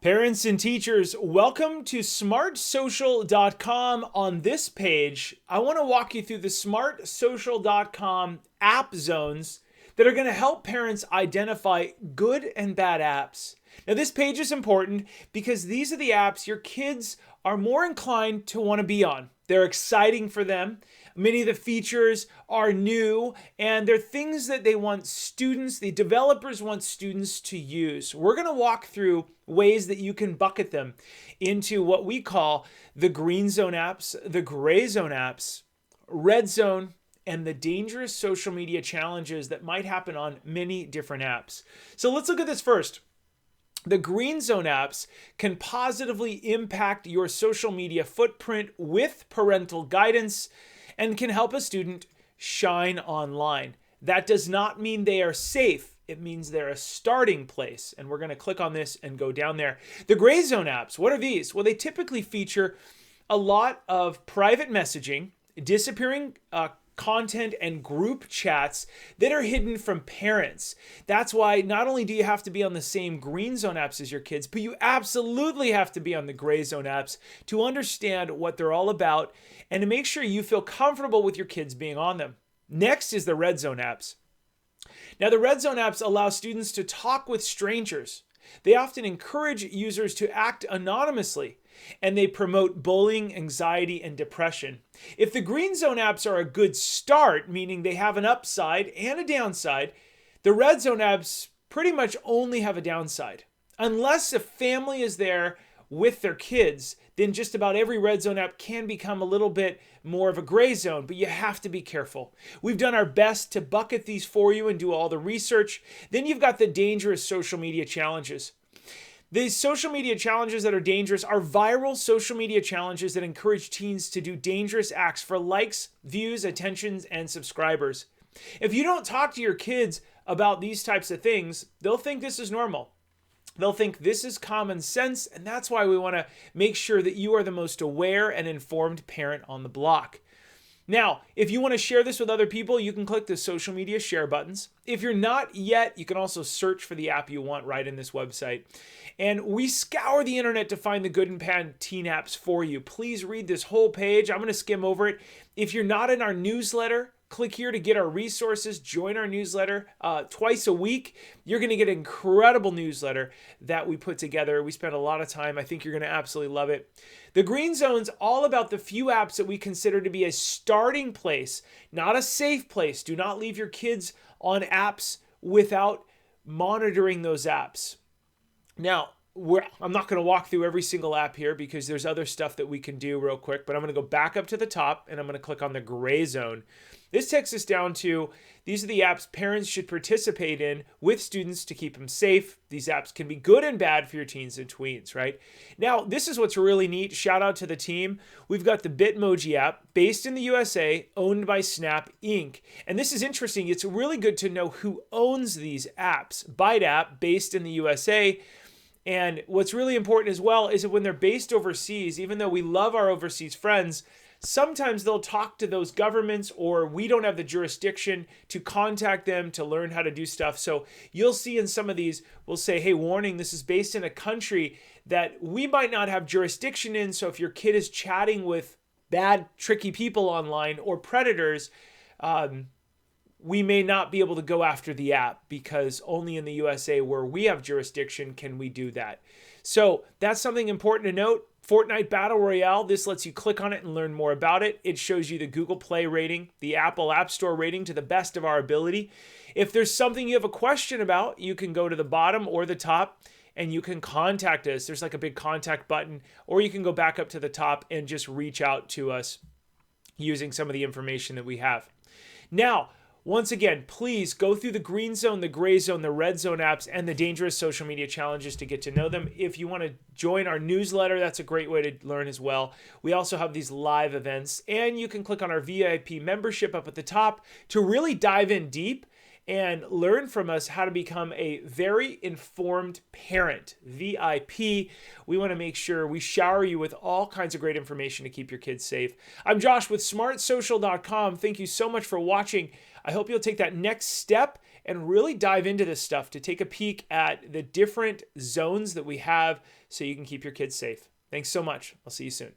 Parents and teachers, welcome to smartsocial.com. On this page, I want to walk you through the smartsocial.com app zones that are going to help parents identify good and bad apps. Now, this page is important because these are the apps your kids are more inclined to want to be on. They're exciting for them. Many of the features are new, and they're things that they want students, the developers want students to use. We're going to walk through ways that you can bucket them into what we call the green zone apps, the gray zone apps, red zone, and the dangerous social media challenges that might happen on many different apps. So let's look at this first. The green zone apps can positively impact your social media footprint with parental guidance and can help a student shine online. That does not mean they are safe. It means they're a starting place. And we're going to click on this and go down there. The gray zone apps, what are these? Well, they typically feature a lot of private messaging, disappearing content and group chats that are hidden from parents. That's why not only do you have to be on the same green zone apps as your kids, but you absolutely have to be on the gray zone apps to understand what they're all about and to make sure you feel comfortable with your kids being on them. Next is the red zone apps. Now, the red zone apps allow students to talk with strangers. They often encourage users to act anonymously, and they promote bullying, anxiety, and depression. If the green zone apps are a good start, meaning they have an upside and a downside, the red zone apps pretty much only have a downside. Unless a family is there with their kids, then just about every red zone app can become a little bit more of a gray zone, but you have to be careful. We've done our best to bucket these for you and do all the research. Then you've got the dangerous social media challenges. These social media challenges that are dangerous are viral social media challenges that encourage teens to do dangerous acts for likes, views, attentions, and subscribers. If you don't talk to your kids about these types of things, they'll think this is normal. They'll think this is common sense, and that's why we want to make sure that you are the most aware and informed parent on the block. Now, if you want to share this with other people, you can click the social media share buttons. If you're not yet, you can also search for the app you want right in this website. And we scour the internet to find the good and bad teen apps for you. Please read this whole page. I'm going to skim over it. If you're not in our newsletter, click here to get our resources. Join our newsletter twice a week. You're going to get an incredible newsletter that we put together. We spent a lot of time. I think you're going to absolutely love it. The green zone's all about the few apps that we consider to be a starting place, not a safe place. Do not leave your kids on apps without monitoring those apps. Now, I'm not going to walk through every single app here because there's other stuff that we can do real quick, but I'm going to go back up to the top and I'm going to click on the gray zone. This takes us down to, these are the apps parents should participate in with students to keep them safe. These apps can be good and bad for your teens and tweens, right? Now, this is what's really neat. Shout out to the team. We've got the Bitmoji app based in the USA, owned by Snap Inc. And this is interesting. It's really good to know who owns these apps. Byte app based in the USA. And what's really important as well is that when they're based overseas, even though we love our overseas friends, sometimes they'll talk to those governments or we don't have the jurisdiction to contact them to learn how to do stuff. So you'll see in some of these, we'll say, hey, warning, this is based in a country that we might not have jurisdiction in. So if your kid is chatting with bad, tricky people online or predators, we may not be able to go after the app because only in the USA where we have jurisdiction can we do that. So that's something important to note. Fortnight Battle Royale, this lets you click on it and learn more about it. It shows you the Google Play rating, the Apple App Store rating to the best of our ability. If there's something you have a question about, you can go to the bottom or the top and you can contact us. There's like a big contact button, or you can go back up to the top and just reach out to us using some of the information that we have. Now, once again, please go through the green zone, the gray zone, the red zone apps, and the dangerous social media challenges to get to know them. If you want to join our newsletter, that's a great way to learn as well. We also have these live events, and you can click on our VIP membership up at the top to really dive in deep and learn from us how to become a very informed parent, VIP. We want to make sure we shower you with all kinds of great information to keep your kids safe. I'm Josh with smartsocial.com. Thank you so much for watching. I hope you'll take that next step and really dive into this stuff to take a peek at the different zones that we have so you can keep your kids safe. Thanks so much. I'll see you soon.